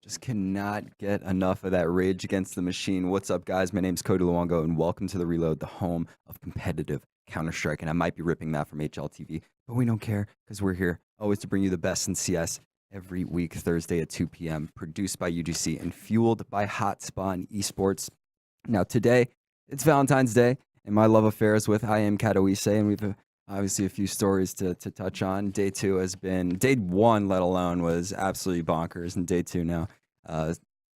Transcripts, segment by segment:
Just cannot get enough of that Rage Against the Machine. What's up, guys? My name's Cody Luongo, and welcome to The Reload, the home of competitive Counter-Strike. And I might be ripping that from HLTV, but we don't care because we're here always to bring you the best in CS every week, Thursday at 2 p.m., produced by UGC and fueled by Hotspawn Esports. Now, today, it's Valentine's Day, and my love affair is with I am Katowice, and we've obviously a few stories to touch on. Day one, let alone, was absolutely bonkers, and day two now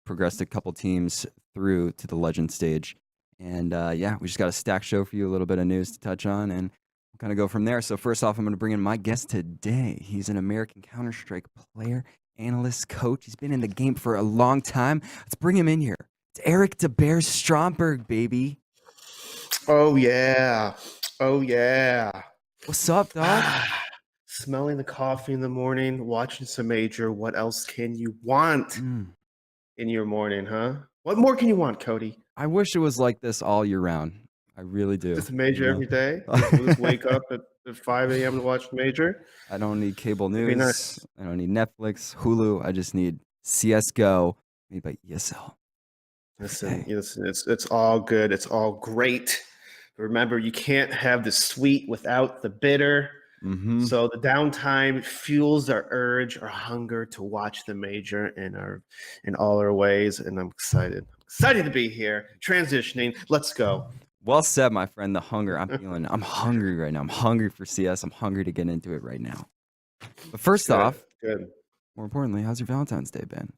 progressed a couple teams through to the legend stage. And yeah, we just got a stack show for you, a little bit of news to touch on, and we'll kind of go from there. So first off, I'm going to bring in my guest today. He's an American Counter-Strike player, analyst, coach. He's been in the game for a long time. Let's bring him in here. It's Erik DaBears Stromberg, baby. Oh, yeah. Oh, yeah. What's up, dog? Smelling the coffee in the morning, watching some major. What else can you want in your morning, huh? What more can you want, Cody? I wish it was like this all year round. I really do. Just a major every day? We'll just wake up at 5 a.m. to watch major? I don't need cable news. Nice. I don't need Netflix, Hulu. I just need CSGO made by ESL. Listen, it's all good. It's all great. But remember, you can't have the sweet without the bitter. Mm-hmm. So the downtime fuels our urge, our hunger to watch the major in all our ways. And I'm excited. Excited to be here. Transitioning. Let's go. Well said, my friend. The hunger. I'm hungry right now. I'm hungry for CS. I'm hungry to get into it right now. But first off, more importantly, how's your Valentine's Day been?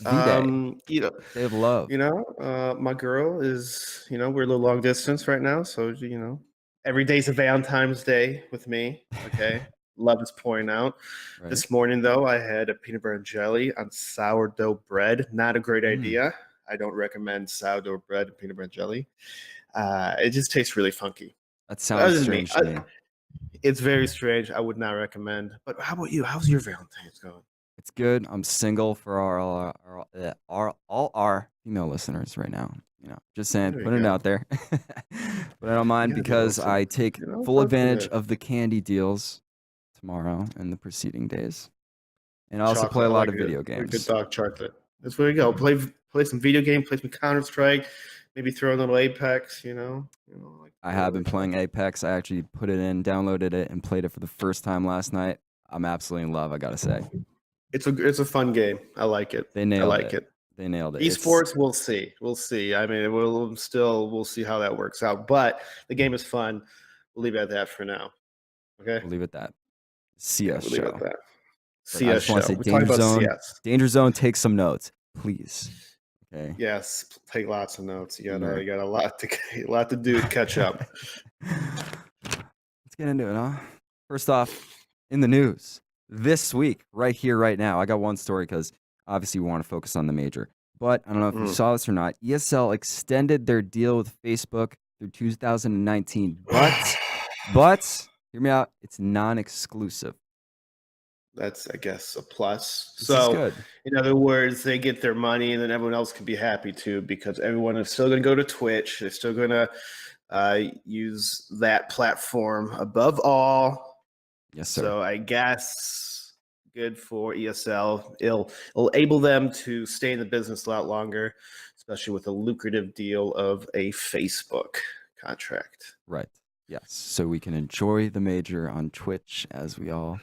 Day of love. My girl is, we're a little long distance right now. So, every day's a Valentine's Day with me. Okay. Love is pouring out. Right. This morning, though, I had a peanut butter and jelly on sourdough bread. Not a great idea. I don't recommend sourdough bread and peanut butter and jelly. It just tastes really funky. That sounds strange to me. It's very strange. I would not recommend. But how about you? How's your Valentine's going? It's good. I'm single for all our female listeners right now. Just saying, put it out there. But I don't mind because I take full advantage of the candy deals tomorrow and the preceding days. And I also play a lot of video games. Good dog chocolate. That's where you go. Play some video game, play some Counter-Strike, maybe throw a little Apex, I have been playing Apex. I actually put it in, downloaded it, and played it for the first time last night. I'm absolutely in love, I gotta say. It's a fun game. I like it. They nailed it. They nailed it. Esports, we'll see. I mean, we'll see how that works out. But the game is fun. We'll leave it at that for now. Okay. We'll leave it at that. CS show. Leave it at that. CS show. Say Danger Zone. CS. Danger Zone. Take some notes, please. Okay. Yes, take lots of notes. You got a lot to do to catch up. Let's get into it, huh? First off, in the news. This week, right here, right now, I got one story because obviously we want to focus on the major. But I don't know if you saw this or not. ESL extended their deal with Facebook through 2019. But, hear me out, it's non-exclusive. That's, I guess, a plus. This is good. In other words, they get their money and then everyone else can be happy too because everyone is still going to go to Twitch. They're still going to use that platform above all. Yes, sir. So I guess good for ESL. It'll enable them to stay in the business a lot longer, especially with a lucrative deal of a Facebook contract. Right. Yes. So we can enjoy the major on Twitch as we all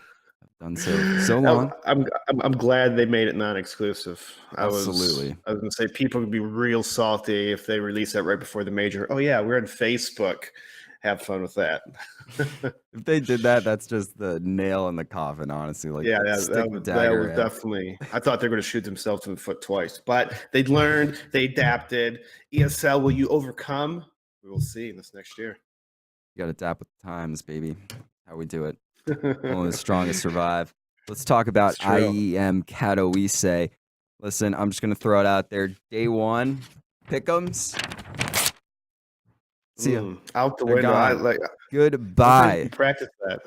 have done so long. I'm glad they made it non-exclusive. Absolutely. I was going to say people would be real salty if they release that right before the major. Oh yeah, we're on Facebook. Have fun with that. If they did that, that's just the nail in the coffin, honestly. Like, yeah, that was definitely. I thought they were going to shoot themselves in the foot twice, but they learned, they adapted. ESL, will you overcome? We will see in this next year. You got to adapt with the times, baby. How we do it. Only the strongest survive. Let's talk about IEM Katowice. Listen, I'm just going to throw it out there. Day one, pick'ems. See ya. Out the window. Goodbye. How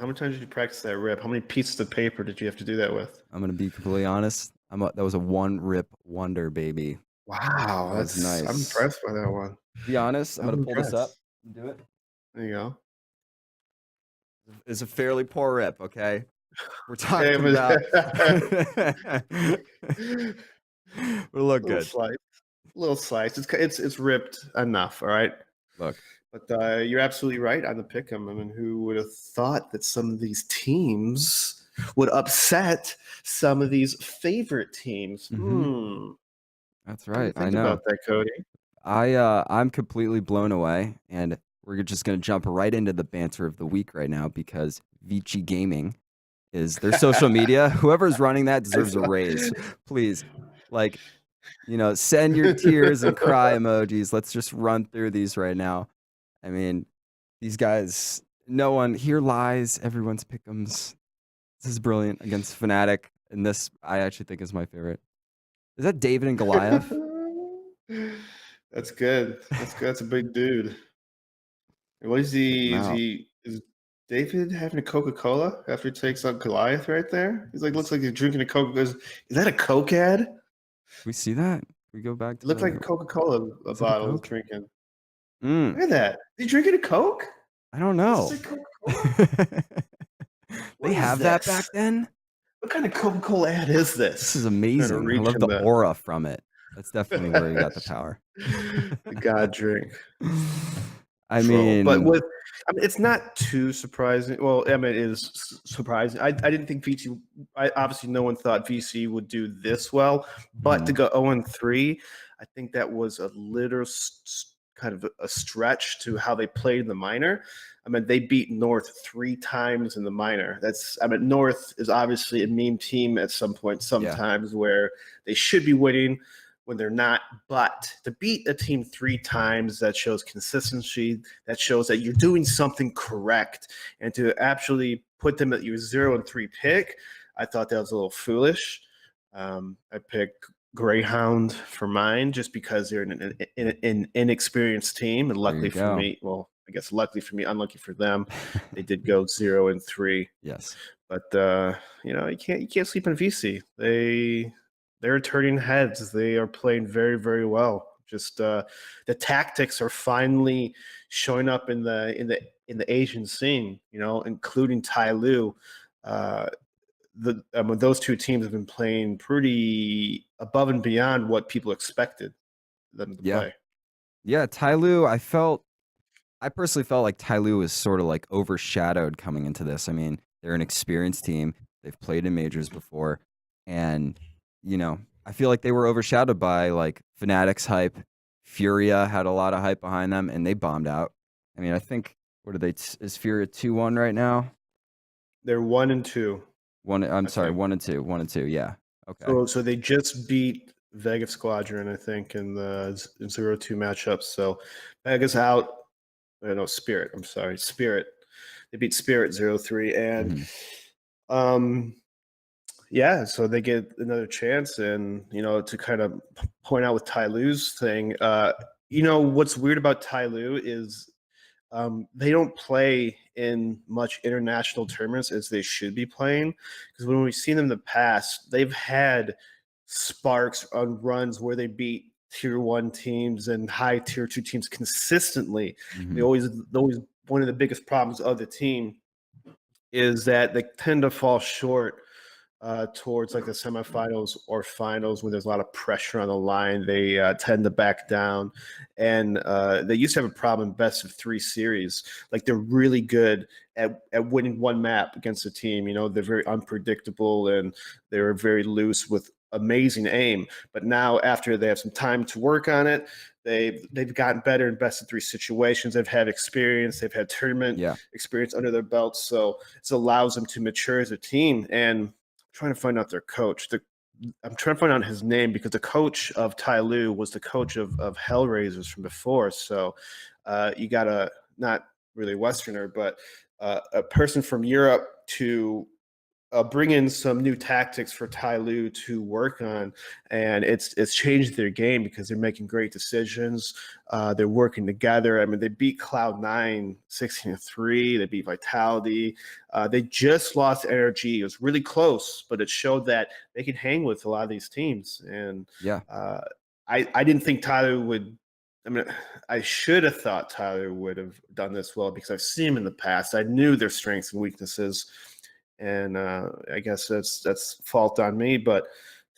many times did you practice that rip? How many pieces of paper did you have to do that with? I'm gonna be completely honest. That was a one rip wonder, baby. Wow, that's nice. I'm impressed by that one. To be honest, I'm gonna pull this up and do it. There you go. It's a fairly poor rip, okay? We're talking about We'll look Little good. slice. Little slice. It's ripped enough, all right? Look. But you're absolutely right on the pick'em. I mean, who would have thought that some of these teams would upset some of these favorite teams? That's What do you right. I think know. about that, Cody? I'm completely blown away, and we're just gonna jump right into the banter of the week right now because Vici Gaming is their social media. Whoever's running that I deserves a saw. raise. Please, like, send your tears and cry emojis. Let's just run through these right now. I mean, these guys, no one here lies. Everyone's pick'ems. This is brilliant against Fnatic, and this I actually think is my favorite. Is that David and Goliath? That's good. That's good. That's a big dude. What is Check him out. is David having a Coca-Cola after he takes out Goliath right there? He's like, looks like he's drinking a Coke. Is that a Coke ad? It We see that. We go back to looked like a the. Coca-Cola Is it a bottle was Coke? drinking. Mm, Look at that. Is he drinking a Coke? I don't Does know. this say Coca-Cola? They What is have that this? back then. What kind of Coca-Cola ad is This is this? Trying to amazing. I reach love in the the aura from it. That's definitely where he got the power. the God drink. I Troll. But mean, it's not too surprising. Well, I mean, it is surprising. I didn't think VC. Obviously, no one thought VC would do this well, but to go 0-3, I think that was a little kind of a stretch to how they played in the minor. I mean, they beat North 3 times in the minor. North is obviously a meme team at some point, sometimes where they should be winning when they're not. But to beat a team 3 times, that shows consistency. That shows that you're doing something correct. And to actually put them at your 0-3 pick, I thought that was a little foolish. I picked Greyhound for mine just because they're an inexperienced team. And luckily for me, well, I guess luckily for me, unlucky for them, they did go 0-3. yes. But you can't sleep on VC. They're turning heads. They are playing very, very well. Just the tactics are finally showing up in the Asian scene. Including Tai Lu. Those two teams have been playing pretty above and beyond what people expected them to play. Yeah, Tai Lu, I personally felt like Tai Lu was sort of like overshadowed coming into this. I mean, they're an experienced team. They've played in majors before. And, I feel like they were overshadowed by like Fnatic's hype. Furia had a lot of hype behind them and they bombed out. I mean, I think, what are they? Is Furia 2-1 right now? They're 1-2. I'm sorry, 1-2. 1-2, yeah. Okay. So they just beat Vegas Squadron, I think, in the 0-2 matchup. So Vegas out. No, Spirit. I'm sorry, Spirit. They beat Spirit 0-3, and yeah, so they get another chance. And to kind of point out with Tai Lu's thing, what's weird about Tai Lu is they don't play in much international tournaments as they should be playing, because when we've seen them in the past, they've had sparks on runs where they beat tier 1 teams and high tier 2 teams consistently. They always one of the biggest problems of the team is that they tend to fall short towards like the semifinals or finals when there's a lot of pressure on the line. They tend to back down, and they used to have a problem in best of 3 series. Like, they're really good at winning one map against a team. They're very unpredictable and they're very loose with amazing aim. But now, after they have some time to work on it, they've gotten better in best of 3 situations. They've had experience. They've had tournament experience under their belts. So it allows them to mature as a team. And trying to find out their coach. I'm trying to find out his name because the coach of Tai Lu was the coach of Hellraisers from before. So you got a not really Westerner, but a person from Europe to bring in some new tactics for Tai Lu to work on, and it's changed their game because they're making great decisions. They're working together. I mean, they beat Cloud9 16-3. They beat Vitality. They just lost Energy. It was really close, but it showed that they can hang with a lot of these teams. And I didn't think Tyler would. I mean, I should have thought Tyler would have done this well because I've seen him in the past. I knew their strengths and weaknesses. And I guess that's fault on me. But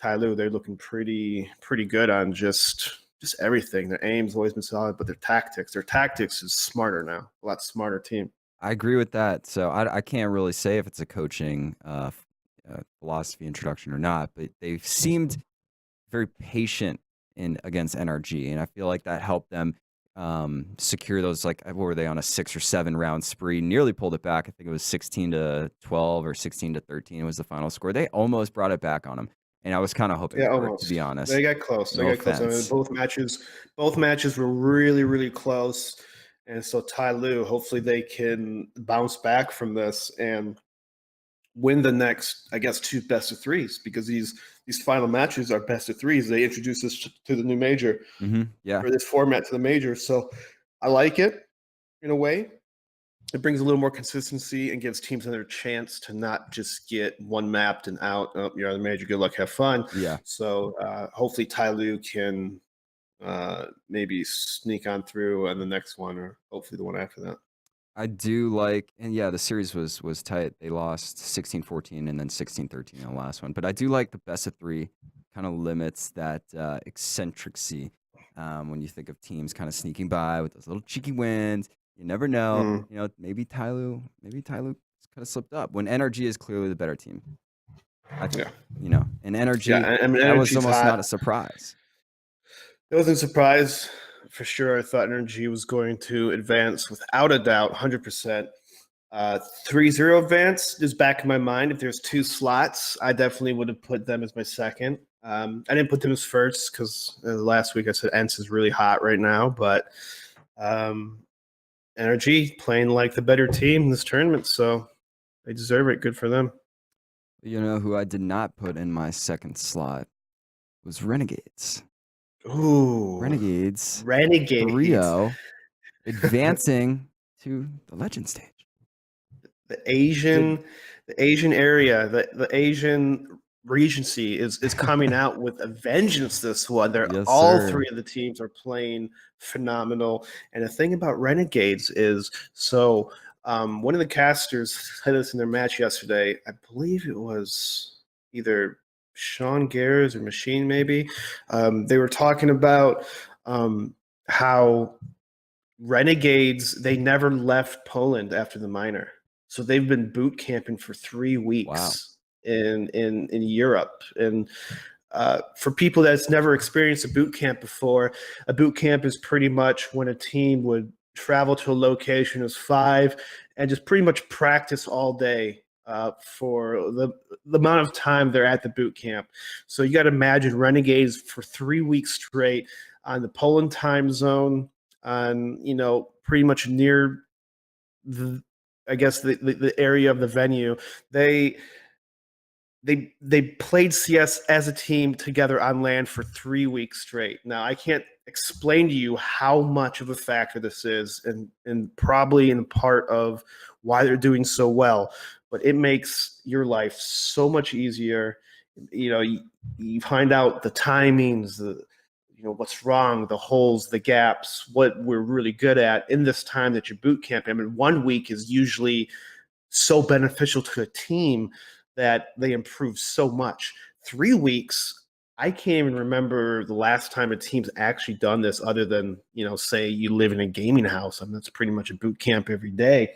Tyloo, they're looking pretty good on just everything. Their aim's always been solid, but their tactics is smarter now, a lot smarter team. I agree with that. So I can't really say if it's a coaching philosophy introduction or not, but they've seemed very patient in against NRG, and I feel like that helped them secure those. Like, what were they on a 6 or 7 round spree? Nearly pulled it back. I think it was 16-12 or 16-13 was the final score. They almost brought it back on them, and I was kind of hoping for it, to be honest. They got close. No They got offense. close. I mean, both matches were really close, and so Tyloo, hopefully they can bounce back from this and win the next, I guess, 2 best of 3s, because these final matches are best of 3s. They introduce us to the new major, yeah, or this format to the major. So I like it in a way. It brings a little more consistency and gives teams another chance to not just get one mapped and out. Oh, you're on the major. Good luck. Have fun. Yeah. So hopefully Tyloo can maybe sneak on through on the next one, or hopefully the one after that. I do like, and yeah, the series was tight. They lost 16-14 and then 16-13 in the last one. But I do like the best of 3 kind of limits that eccentricity when you think of teams kind of sneaking by with those little cheeky wins. You never know. You know, maybe Tyloo kind of slipped up when NRG is clearly the better team. I think, you know, and NRG, I mean, that was NRG's almost hot. not a surprise. It wasn't a surprise for sure. I thought NRG was going to advance without a doubt, 100%. 3-0 advance is back in my mind. If there's 2 slots, I definitely would have put them as my second. I didn't put them as first because last week I said ENCE is really hot right now, but NRG playing like the better team in this tournament, so they deserve it. Good for them. You know who I did not put in my second slot was Renegades. Ooh, Renegades 3-0, advancing to the legend stage. The Asian area, the Asian Regency is coming out with a vengeance this one. All 3 of the teams are playing phenomenal. And the thing about Renegades is, so one of the casters said this in their match yesterday. I believe it was either Sean Gares or Machine, maybe. They were talking about how Renegades, they never left Poland after the minor. So they've been boot camping for 3 weeks in Europe. And for people that's never experienced a boot camp before, a boot camp is pretty much when a team would travel to a location as 5 and just pretty much practice all day for the amount of time they're at the boot camp. So you got to imagine Renegades for 3 weeks straight on the Poland time zone, on, you know, pretty much near the, I guess, the area of the venue. They played CS as a team together on land for 3 weeks straight. Now, I can't explain to you how much of a factor this is, and probably in part of why they're doing so well, but it makes your life so much easier. You know, you find out the timings, you know, what's wrong, the holes, the gaps, what we're really good at in this time that you boot camp. I mean, 1 week is usually so beneficial to a team that they improve so much. 3 weeks, I can't even remember the last time a team's actually done this, other than, you know, say you live in a gaming house. I mean, that's pretty much a boot camp every day,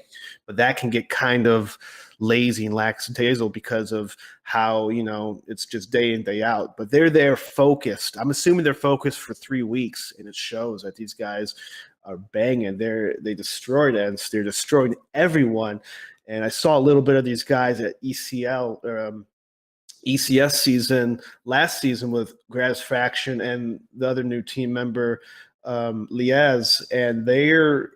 but that can get kind of lazy and lackadaisical because of how, you know, it's just day in, day out. But they're there focused. I'm assuming they're focused for 3 weeks, and it shows that these guys are banging. They destroyed ENCE. They're destroying everyone. And I saw a little bit of these guys at ECS season last season with Gratisfaction and the other new team member, Liazz, and they're,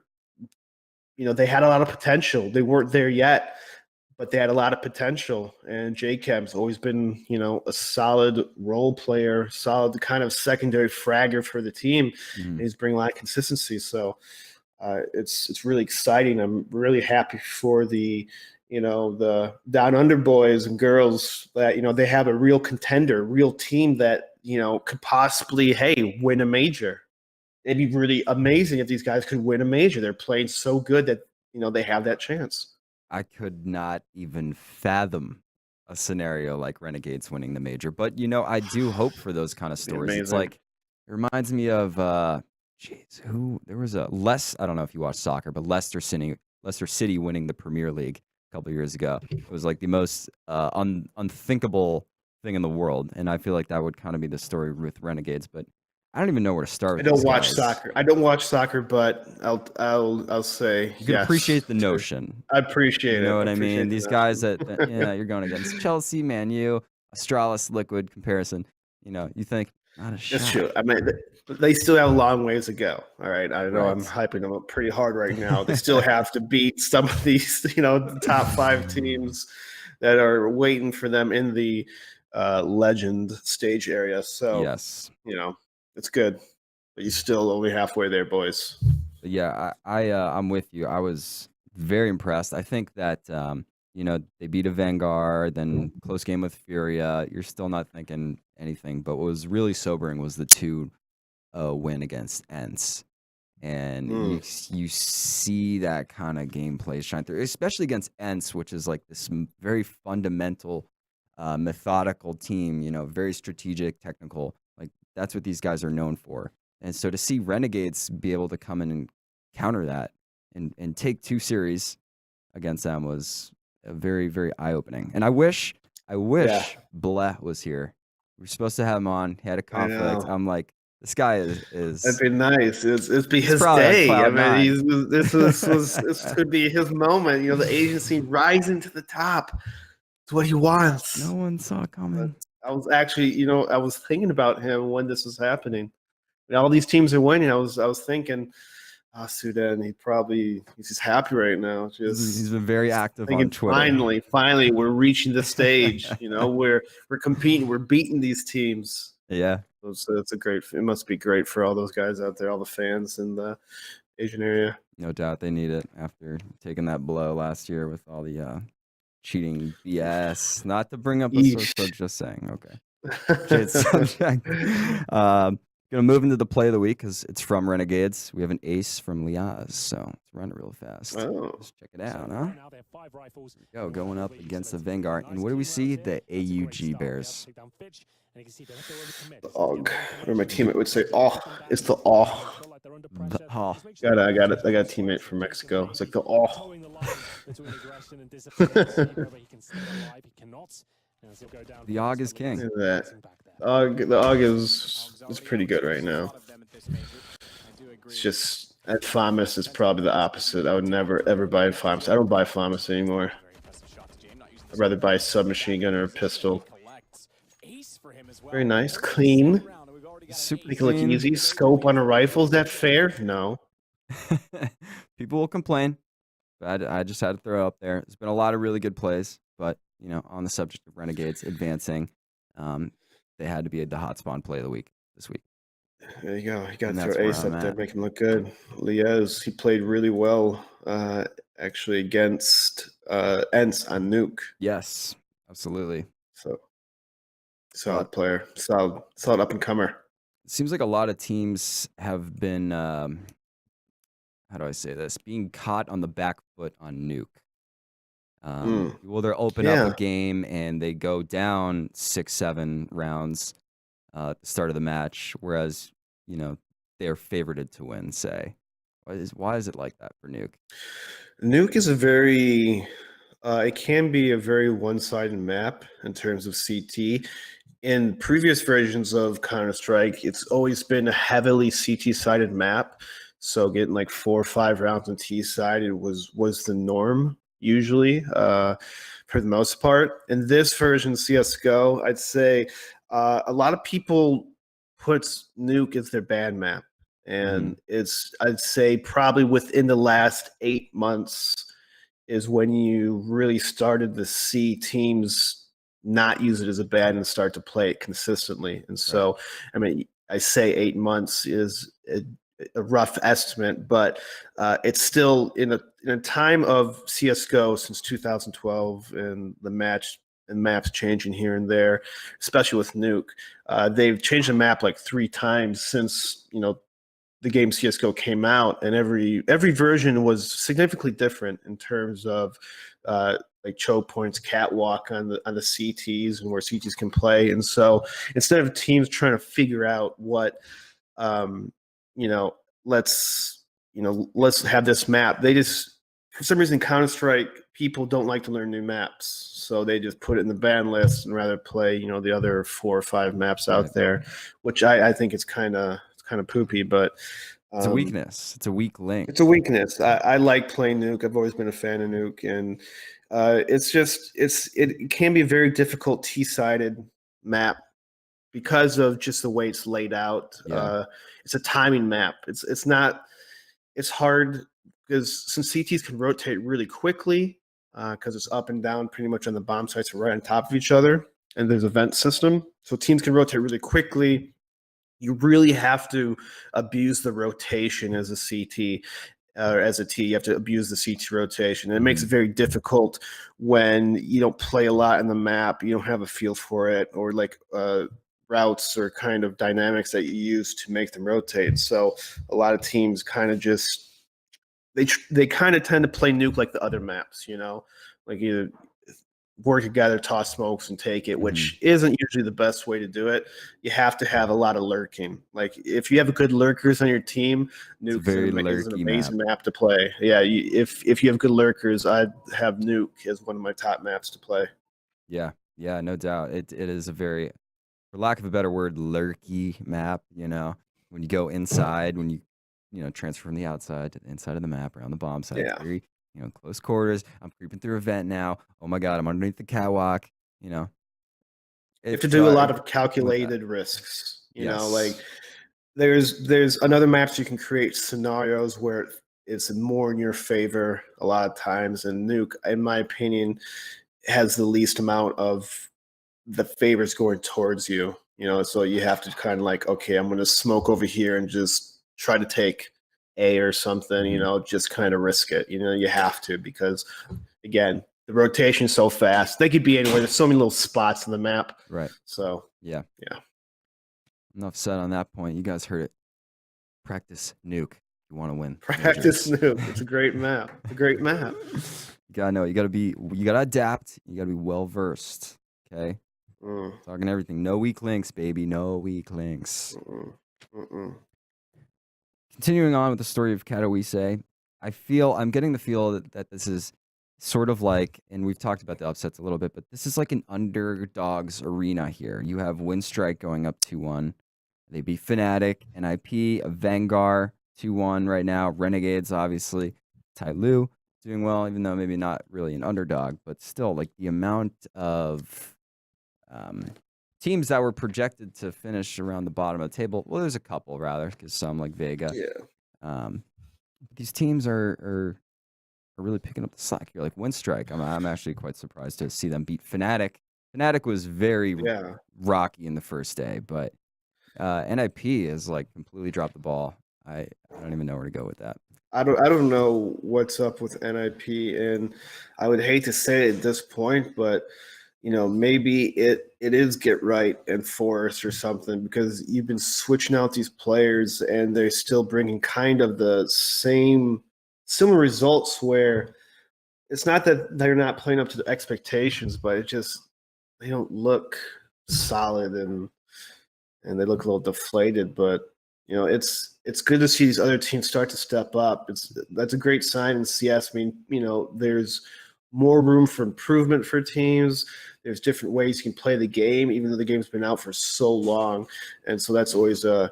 you know, they had a lot of potential. They weren't there yet, but they had a lot of potential. And JChem's always been, you know, a solid role player, solid kind of secondary fragger for the team. And he's bringing a lot of consistency. So it's really exciting. I'm really happy for the, you know, the down under boys and girls that, you know, they have a real contender, real team that, you know, could possibly, hey, win a major. It'd be really amazing if these guys could win a major. They're playing so good that, you know, they have that chance. I could not even fathom a scenario like Renegades winning the major. But I do hope for those kind of stories. It's amazing. like it reminds me of there was a I don't know if you watch soccer, but Leicester City winning the Premier League a couple of years ago. It was like the most unthinkable thing in the world, and I feel like that would kind of be the story with Renegades. But I don't even know where to start with I don't these watch guys. soccer. I don't watch soccer, but I'll say you can yes. appreciate the notion. I appreciate it. You know what I mean? These guys that you're going against Chelsea, Man U, Astralis, Liquid comparison. You think not a shot. That's true. I mean, they still have a long ways to go. All right. I know Right. I'm hyping them up pretty hard right now. They still have to beat some of these, the top 5 teams that are waiting for them in the legend stage area. So, yes, it's good. But you're still only halfway there, boys. But yeah, I'm with you. I was very impressed. I think that they beat a Vanguard, then close game with Furia. You're still not thinking anything. But what was really sobering was the 2 win against Ents. And you see that kind of gameplay shine through, especially against Ents, which is like this very fundamental, methodical team, very strategic, technical. Like that's what these guys are known for. And so to see Renegades be able to come in and counter that and take 2 series against them was very, very eye-opening. And I wish Bleh was here. We were supposed to have him on. He had a conflict. I'm like, this guy is. That'd be nice. It'd be his day. I mean, this could be his moment. The agency rising to the top. It's what he wants. No one saw it coming. I was actually, I was thinking about him when this was happening. All these teams are winning. I was thinking, Sudan, he's just happy right now. He's been very active on Twitter. Finally, we're reaching the stage. We're competing. We're beating these teams. Yeah. So it must be great for all those guys out there, all the fans in the Asian area. No doubt they need it after taking that blow last year with all the cheating BS. Not to bring up a source code, just saying. Okay. Subject. Gonna move into the play of the week because it's from Renegades. We have an ace from Liazz, so let's run it real fast. Let's check it out, huh? Going up against the Vanguard. And what do we see? The AUG Bears. The AUG. Or my teammate would say, it's the AUG. I got it. I got a teammate from Mexico. It's like the AUG. The AUG is king. The AUG is pretty good right now. It's just at FAMAS is probably the opposite. I would never ever buy FAMAS. I don't buy FAMAS anymore. I'd rather buy a submachine gun or a pistol. Very nice, clean. Super Make it look easy. Scope on a rifle. Is that fair? No. People will complain. But I just had to throw up there. There's been a lot of really good plays, but on the subject of Renegades advancing, they had to be the Hotspawn play of the week this week. There you go. You got to throw Ace up there, make him look good. Liazz, he played really well, actually against Ents on Nuke. Yes, absolutely. So solid player, solid up and comer. It seems like a lot of teams have been, how do I say this, being caught on the back foot on Nuke. Well, they'll open up a game and they go down 6-7 rounds at the start of the match, whereas they're favorited to win. Say, why is it like that for Nuke? Nuke is a very, it can be a very one-sided map in terms of CT. In previous versions of Counter-Strike, it's always been a heavily CT-sided map. So getting like 4 or 5 rounds on T side was the norm usually, for the most part. In this version CS:GO, I'd say a lot of people puts Nuke as their bad map, and I'd say probably within the last 8 months is when you really started to see teams not use it as a bad and start to play it consistently. And so, I mean, I say 8 months is a rough estimate, but it's still in a time of CS:GO since 2012 and the maps changing here and there, especially with Nuke. They've changed the map like 3 times since the game CS:GO came out, and every version was significantly different in terms of like choke points, catwalk on the CTs and where CTs can play. And so instead of teams trying to figure out what, you know, let's have this map, they just, for some reason, Counter-Strike people don't like to learn new maps, so they just put it in the ban list and rather play, the other 4 or 5 maps out there, which I think it's kind of poopy, but it's a weakness. It's a weak link. It's a weakness. I like playing Nuke. I've always been a fan of Nuke, and it can be a very difficult T-sided map because of just the way it's laid out. Yeah. It's a timing map. It's hard because since CTs can rotate really quickly because it's up and down pretty much on the bomb sites right on top of each other, and there's a vent system, so teams can rotate really quickly. You really have to abuse the rotation as a CT. As a T, you have to abuse the CT rotation. And it makes it very difficult when you don't play a lot in the map, you don't have a feel for it, or like routes or kind of dynamics that you use to make them rotate. So a lot of teams kind of just they kind of tend to play Nuke like the other maps, like either work together, toss smokes, and take it, which isn't usually the best way to do it. You have to have a lot of lurking. Like if you have good lurkers on your team, Nuke is an amazing map to play. Yeah, if you have good lurkers, I'd have Nuke as one of my top maps to play. Yeah, no doubt. It is a very, for lack of a better word, lurky map. When you go inside, when you transfer from the outside to the inside of the map around the bomb site. Yeah. Very, close quarters. I'm creeping through a vent now. Oh my God, I'm underneath the catwalk. You have to do a lot of calculated risks. Like there's another maps you can create scenarios where it's more in your favor a lot of times, and Nuke, in my opinion, has the least amount of the favors going towards you. So you have to kind of like, okay, I'm going to smoke over here and just try to take A or something, just kind of risk it. You have to, because again, the rotation is so fast. They could be anywhere. There's so many little spots in the map. Right. So yeah. Enough said on that point. You guys heard it. Practice Nuke. You want to win. Practice Nuke. It's a great map. It's a great map. You gotta know. You gotta adapt. You gotta be well versed. Okay. Talking everything. No weak links, baby. No weak links. Continuing on with the story of Katowice, I'm getting the feel that this is sort of like, and we've talked about the upsets a little bit, but this is like an underdogs arena here. You have Winstrike going up 2-1. They beat Fnatic, NIP, Vanguard 2-1 right now. Renegades, obviously. Tyloo doing well, even though maybe not really an underdog, but still, like the amount of teams that were projected to finish around the bottom of the table. Well, there's a couple rather, because some like Vega. Yeah. These teams are really picking up the slack here. Like Winstrike, I'm actually quite surprised to see them beat Fnatic. Fnatic was very rocky in the first day, but NIP has like completely dropped the ball. I don't even know where to go with that. I don't know what's up with NIP, and I would hate to say it at this point, but maybe it is get right and force or something, because you've been switching out these players and they're still bringing kind of the similar results, where it's not that they're not playing up to the expectations, but it just, they don't look solid and they look a little deflated. But it's good to see these other teams start to step up. That's a great sign in CS. I mean, there's more room for improvement for teams. There's different ways you can play the game, even though the game's been out for so long. And so that's always a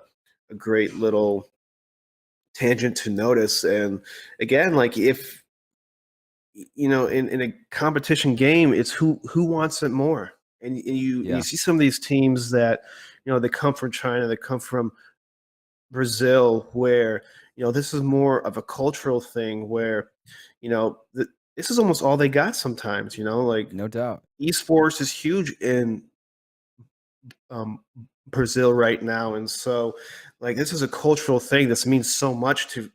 great little tangent to notice. And again, like if, in a competition game, it's who wants it more. And you see some of these teams that, they come from China, they come from Brazil, where, this is more of a cultural thing where, this is almost all they got sometimes, like no doubt. Esports is huge in Brazil right now. And so like, this is a cultural thing. This means so much to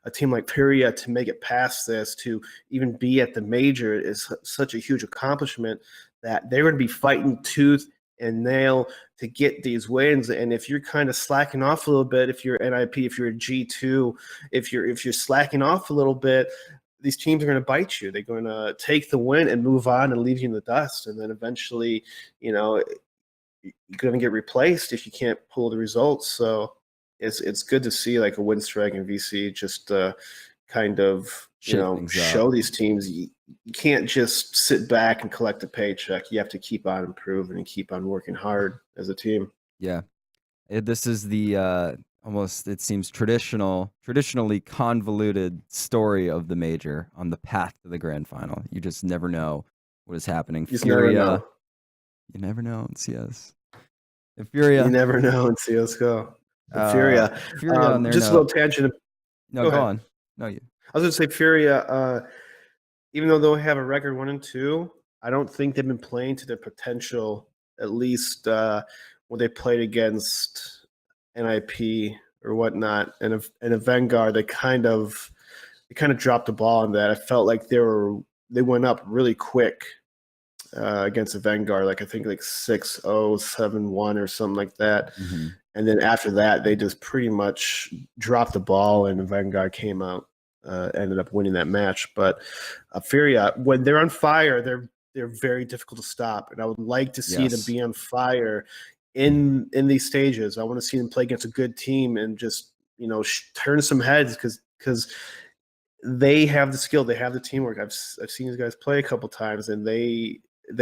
a team like Pyria to make it past this, to even be at the major is such a huge accomplishment that they're going to be fighting tooth and nail to get these wins. And if you're kind of slacking off a little bit, if you're NIP, if you're a G2, if you're slacking off a little bit, these teams are going to bite you. They're going to take the win and move on and leave you in the dust, and then eventually, you know, you're going to get replaced if you can't pull the results. So it's good to see like a win streak in VC just kind of show these teams you can't just sit back and collect a paycheck. You have to keep on improving and keep on working hard as a team. Yeah, this is the almost, it seems, traditionally convoluted story of the major on the path to the grand final. You just never know what is happening. Furia, you never know in CS. Furia, you never know in CS:GO. Furia, on their just a little tangent. No, go on. No, you. I was going to say Furia. Even though they'll have a record 1-2, I don't think they've been playing to their potential. At least when they played against NIP or whatnot, and a Vanguard, they kind of dropped the ball on that. I felt like they went up really quick against the Vanguard, like I think like 6-0, 7-1 or something like that. Mm-hmm. And then after that, they just pretty much dropped the ball, and the Vanguard came out, ended up winning that match. But Furia, when they're on fire, they're very difficult to stop, and I would like to see them be on fire in these stages. I want to see them play against a good team and just turn some heads because they have the skill, they have the teamwork. I've seen these guys play a couple times, and they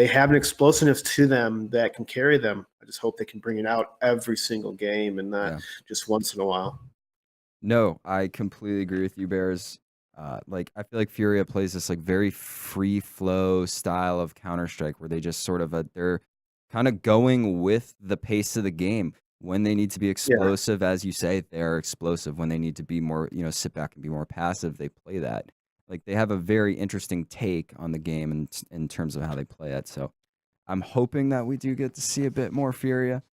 have an explosiveness to them that can carry them. I just hope they can bring it out every single game and not just once in a while. No, I completely agree with you, Bears. Like, I feel like Furia plays this like very free flow style of Counter-Strike where they just sort of they're kind of going with the pace of the game. When they need to be explosive, as you say, they're explosive. When they need to be more, sit back and be more passive, they play that. Like, they have a very interesting take on the game in terms of how they play it. So I'm hoping that we do get to see a bit more Furia.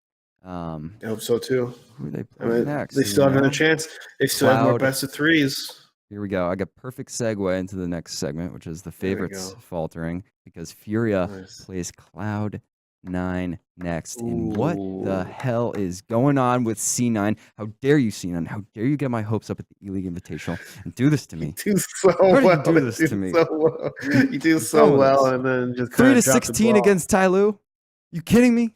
I hope so too. Who they play next? They still have another chance. They still have more best of threes. Here we go. I got perfect segue into the next segment, which is the favorites faltering, because Furia plays Cloud9 next. Ooh. And what the hell is going on with C9? How dare you, C9? How dare you get my hopes up at the E-League Invitational and do this to me? You do so well. You do this to me? You do so well, and then just 3-16 against Tyloo. You kidding me?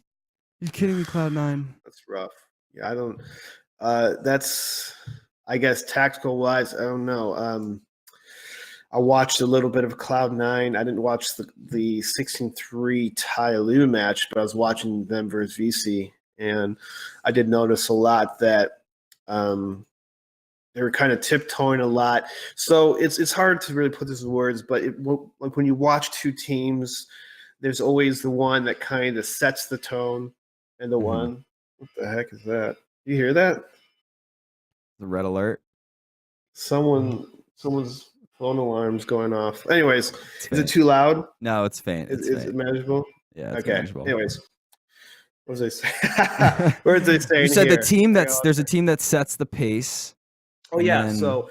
You kidding me, Cloud9? That's rough. Yeah, I don't. That's, I guess, tactical wise, I don't know. I watched a little bit of Cloud9. I didn't watch the 16-3 Tyloo match, but I was watching them versus VC, and I did notice a lot that they were kind of tiptoeing a lot. So it's hard to really put this in words, but like when you watch two teams, there's always the one that kind of sets the tone, and the one. What the heck is that? You hear that? The red alert. Someone's phone alarm's going off. Anyways, is it too loud? No, it's faint. Is it manageable? Yeah. It's okay. Manageable. Anyways, what was I saying? What did they say? You said the team there's a team that sets the pace. Oh yeah. Then... So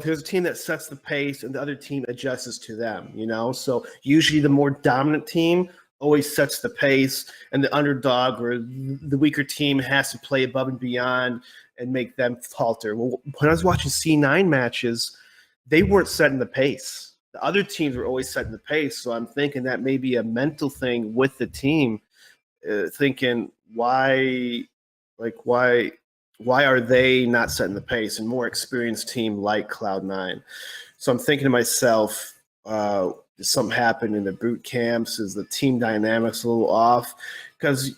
there's a team that sets the pace, and the other team adjusts to them. So usually the more dominant team always sets the pace, and the underdog or the weaker team has to play above and beyond and make them falter. Well, when I was watching C9 matches, they weren't setting the pace. The other teams were always setting the pace. So I'm thinking that may be a mental thing with the team, thinking why are they not setting the pace? And more experienced team like Cloud9. So I'm thinking to myself, does something happen in the boot camps? Is the team dynamics a little off? Because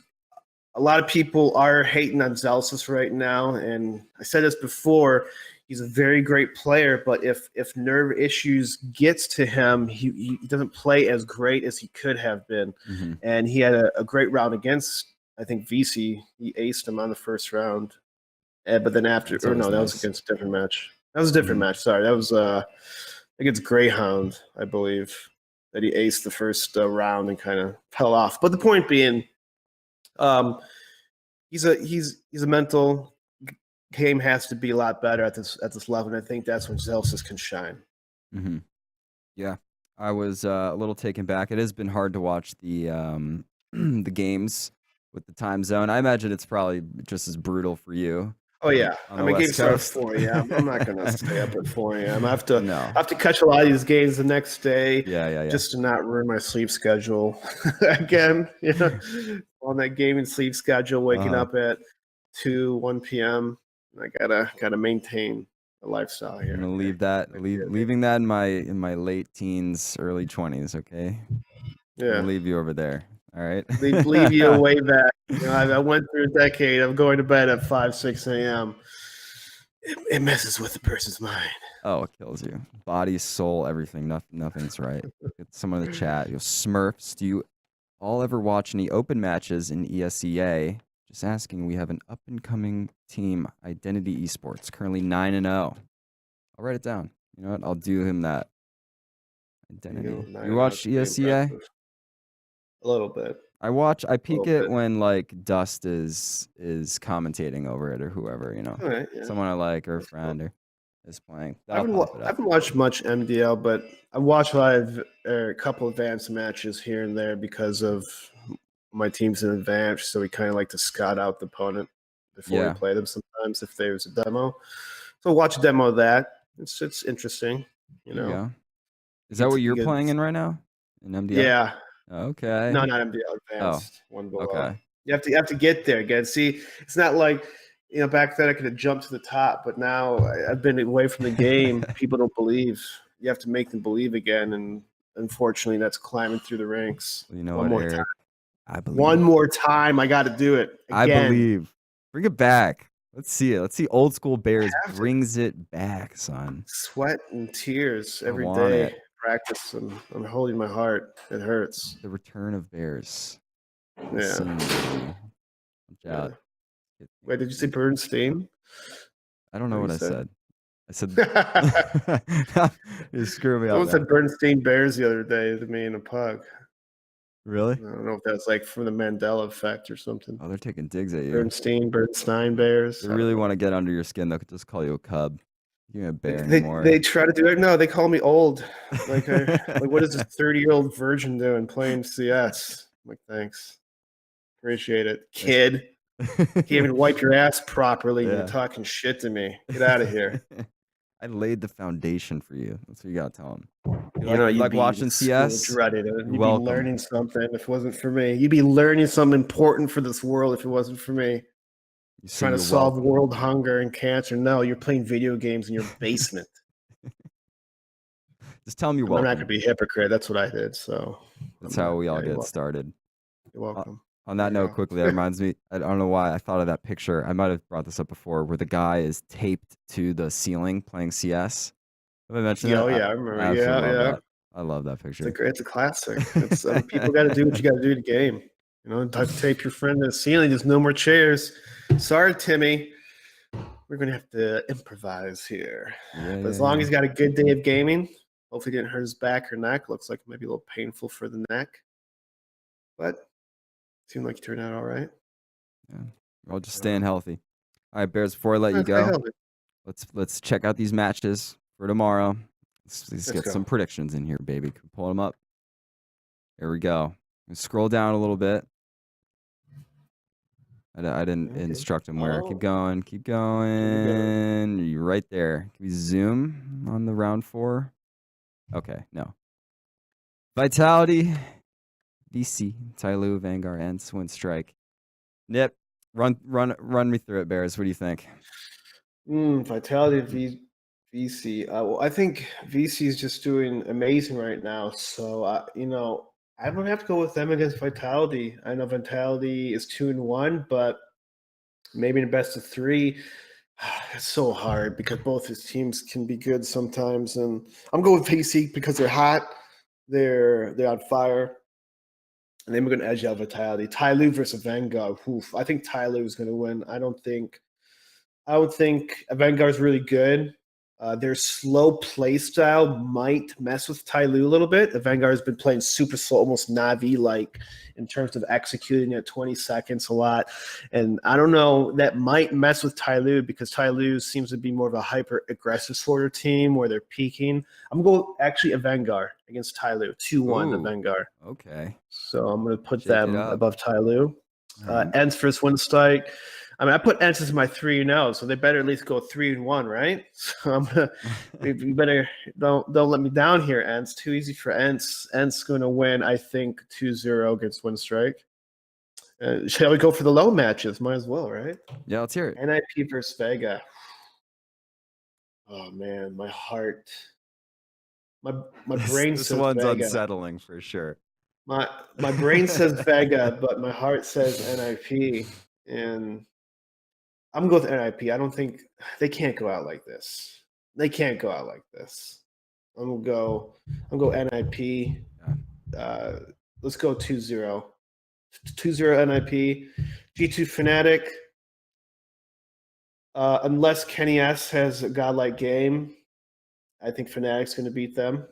a lot of people are hating on Zelsis right now, and I said this before. He's a very great player, but if nerve issues gets to him, he doesn't play as great as he could have been. Mm-hmm. And he had a great round against, I think, VC. He aced him on the first round, but then after, that was against a different match. That was a different match. Sorry, that was against Greyhound, I believe, that he aced the first round and kind of fell off. But the point being, he's a mental game has to be a lot better at this level, and I think that's when Zelsis can shine. Mm-hmm. Yeah, I was a little taken back. It has been hard to watch the the games with the time zone. I imagine it's probably just as brutal for you. Oh yeah, on I the mean, West games start at Coast. 4 a.m. I'm not gonna stay up at 4 a.m. I No. have to catch a lot of these games the next day. Yeah. Just to not ruin my sleep schedule again. On that gaming sleep schedule, waking up at 1 p.m. I gotta maintain the lifestyle here. I'm gonna leaving that in my late teens, early 20s. Okay. I'm Yeah, gonna leave you over there. All right. leave you way back. I went through a decade of going to bed at 5, 6 a.m. It messes with the person's mind. Oh, it kills you. Body, soul, everything. Nothing's right. Get someone in the chat. Smurfs, do you all ever watch any open matches in ESEA? Just asking. We have an up and coming team, Identity Esports, currently 9-0. I'll write it down. You know what? I'll do him that. Identity. You watch ESEA? A little bit. I peek it when like Dust is commentating over it or whoever, Right, yeah. someone I like or a friend or is playing. I haven't watched much MDL, but I watched a couple of advanced matches here and there because of my team's in advance. So we kind of like to scout out the opponent before we play them. Sometimes if there's a demo, so watch a demo of that. It's interesting. Yeah. Is that what you're playing in right now? In MDL? Yeah. Okay. No, not MDL. Advanced. One below. Okay. You have to get there again. See, it's not like back then I could have jumped to the top, but now I've been away from the game. People don't believe. You have to make them believe again, and unfortunately, that's climbing through the ranks. Well, you know one what, more Erik? time. I believe. One more time, I got to do it. Again. I believe. Bring it back. Let's see it. Let's see old school Bears brings it back, son. Sweat and tears every day. Practice, and I'm holding my heart. It hurts. The return of Bears. Yeah. Watch out. Wait, did you say Bernstein? I don't know what I said. I said you screw me up. Someone said Bernstein Bears the other day to me in a pug. Really? I don't know if that's like from the Mandela effect or something. Oh, they're taking digs at you. Bernstein Bears. They really want to get under your skin. They'll just call you a cub. You're a bear they, anymore. They try to do it. No, they call me old. Like, what is this 30-year-old virgin doing playing CS? I'm like, thanks. Appreciate it. Kid. Can't even wipe your ass properly and you're talking shit to me. Get out of here. I laid the foundation for you. That's what you gotta tell him. You like watching CS. Dreaded it. You'd be learning something if it wasn't for me. You'd be learning something important for this world if it wasn't for me. You're trying to solve world hunger and cancer. No, you're playing video games in your basement. Just tell him you're welcome. I'm not gonna be a hypocrite. That's what I did. So that's how we all get started. You're welcome. On that note, quickly, that reminds me, I don't know why I thought of that picture. I might have brought this up before, where the guy is taped to the ceiling playing CS. Have I mentioned that? Oh, yeah, I remember. Yeah. I love that picture. It's a classic. It's, people got to do what you got to do to game. Tape your friend to the ceiling. There's no more chairs. Sorry, Timmy. We're going to have to improvise here. But as long as he's got a good day of gaming, hopefully he didn't hurt his back or neck. Looks like maybe a little painful for the neck. But seemed like you turned out all right. Yeah, we're all just staying healthy. All right, Bears. Before I let you go, let's check out these matches for tomorrow. Let's get some predictions in here, baby. Pull them up. Here we go. Scroll down a little bit. I didn't instruct him where. Keep going. Keep going. You're right there. Can we zoom on the round 4? Okay, no. Vitality. VC, Tyloo, Vanguard, and Swin Strike. Nip, run me through it, Bears. What do you think? Vitality, VC. Well, I think VC is just doing amazing right now. So, I'm going to have to go with them against Vitality. I know Vitality is 2-1, but maybe in the best of 3. It's so hard because both his teams can be good sometimes. And I'm going with VC because they're hot. They're on fire. And then we're going to edge out Vitality. Tyloo versus Vanguard. Oof. I think Tyloo is going to win. I would think Vanguard is really good. Their slow play style might mess with Tyloo a little bit. The Vanguard has been playing super slow, almost Navi-like in terms of executing at 20 seconds a lot. And I don't know, that might mess with Tyloo because Tyloo seems to be more of a hyper-aggressive sort of team where they're peaking. I'm going to go actually a Vanguard against Tyloo, 2-1 the Vanguard. Okay. So I'm going to put them above Tyloo. Right. Ents versus Winstrike. I mean, I put Ents as my 3-0, so they better at least go 3-1, right? So I'm gonna, you better don't let me down here, Ents. Too easy for Ents. Ents going to win, I think, 2-0 against Winstrike. Shall we go for the low matches? Might as well, right? Yeah, let's hear it. NIP versus Vega. Oh man, my heart. My brain This says one's Vega. unsettling for sure. My brain says Vega, but my heart says NIP, and I'm going with NIP. I don't think they can't go out like this. They can't go out like this. I'm gonna go NIP. Let's go 2-0. 2-0 NIP. G2 Fnatic. Unless Kenny S has a godlike game, I think Fnatic's going to beat them.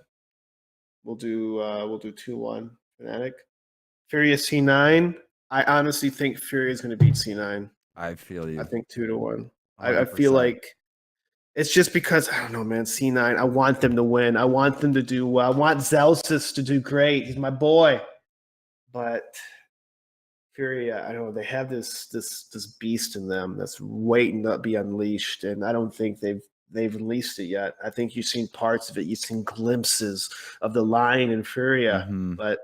We'll do 2-1 Fnatic. Furia C9. I honestly think Furia is going to beat C9. I feel you. I think 2-1. I feel like it's just because I don't know, man. C9. I want them to win. I want them to do well. I want Zelsis to do great. He's my boy. But Furia, I don't know. They have this beast in them that's waiting to be unleashed, and I don't think they've released it yet. I think you've seen parts of it. You've seen glimpses of the Lion and Furia, but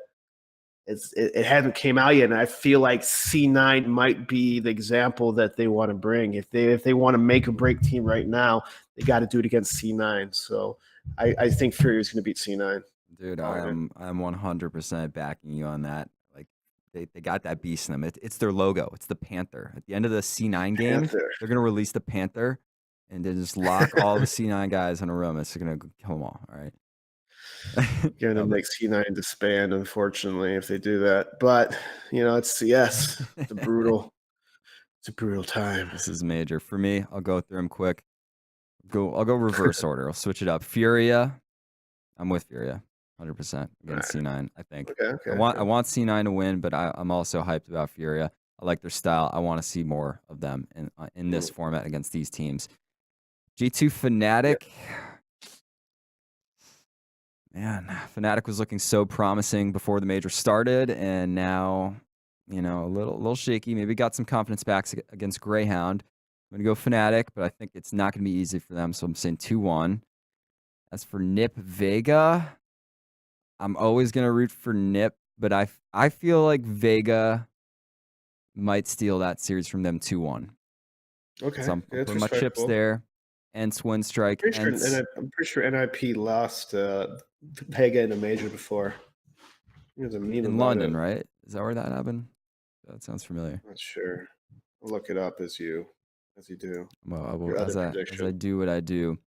it hasn't came out yet. And I feel like C9 might be the example that they want to bring. If they want to make a break team right now, they got to do it against C9. So I think Furia is going to beat C9. Dude, I'm 100% backing you on that. Like they got that beast in them. It's their logo. It's the Panther. At the end of the C9 game, they're gonna release the Panther, and then just lock all the C9 guys in a room. It's gonna kill them all. All right. Gonna make C9 disband, unfortunately, if they do that. But it's CS. It's a brutal time. This is major for me. I'll go through them quick. I'll go reverse order. I'll switch it up. Furia. I'm with Furia, 100% against C9. I think. Okay. I want C9 to win, but I'm also hyped about Furia. I like their style. I want to see more of them in this format against these teams. G2 Fnatic. Yep. Man, Fnatic was looking so promising before the major started, and now, a little shaky. Maybe got some confidence back against Greyhound. I'm gonna go Fnatic, but I think it's not gonna be easy for them. So I'm saying 2-1. As for Nip Vega, I'm always gonna root for Nip, but I feel like Vega might steal that series from them 2-1. Okay, so I'm putting my chips there. Ents Winstrike. I'm pretty sure NIP lost Vega in a major before. There's a meme in London, right? Is that where that happened? That sounds familiar. Not sure. I'll look it up as you do. Well, as I do what I do.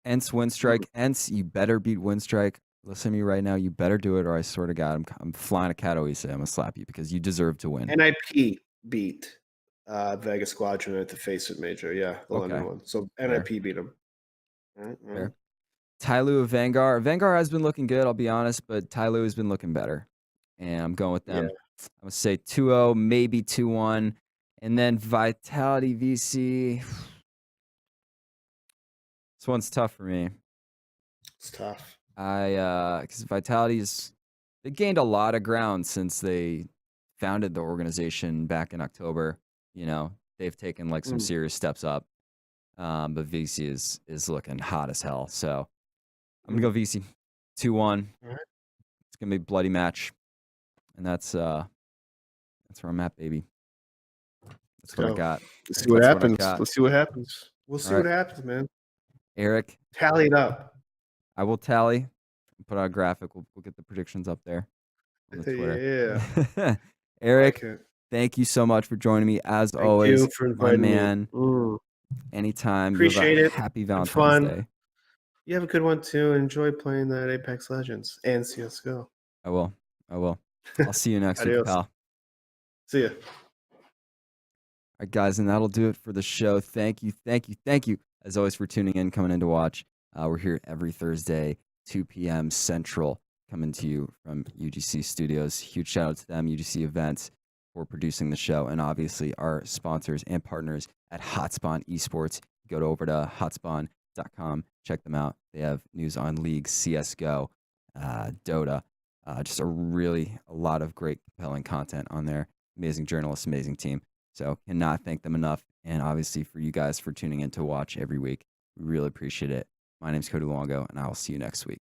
Ents Winstrike. Ents, you better beat Winstrike. Listen to me right now. You better do it, or I swear to God, I'm flying to Katowice. I'm gonna slap you because you deserve to win. NIP beat Vega Squadron at the Face It Major. Yeah, the London one. So NIP beat them. Fair. Tyloo of Vanguard. Vanguard has been looking good, I'll be honest, but Tyloo has been looking better. And I'm going with them. I'm gonna say 2-0, maybe 2-1. And then Vitality VC. This one's tough for me. It's tough. Because they gained a lot of ground since they founded the organization back in October. They've taken like some serious steps up. But VC is looking hot as hell. So I'm gonna go VC 2-1. Right. It's gonna be a bloody match. And that's where I'm at, baby. That's what I got. Let's see what happens. Let's see what happens. We'll see what happens, man. Erik, tally it up. I will tally. Put out a graphic. We'll get the predictions up there on the Twitter. Yeah. Erik, thank you so much for joining me. As always, you for inviting my man. Me. Anytime. Appreciate it. Happy Valentine's Day. You have a good one too. Enjoy playing that Apex Legends and CS:GO. I will. I'll see you next week, pal. See ya. All right, guys, and that'll do it for the show. Thank you, as always, for tuning in, coming in to watch. We're here every Thursday, 2 p.m. Central, coming to you from UGC Studios. Huge shout out to them, UGC Events, for producing the show, and obviously our sponsors and partners at Hotspawn Esports. Go over to hotspawn.com, check them out. They have news on leagues, CS:GO, Dota, just a lot of great, compelling content on there. Amazing journalists, amazing team. So cannot thank them enough. and obviously for you guys for tuning in to watch every week. We really appreciate it. My name's Cody Luongo, and I will see you next week.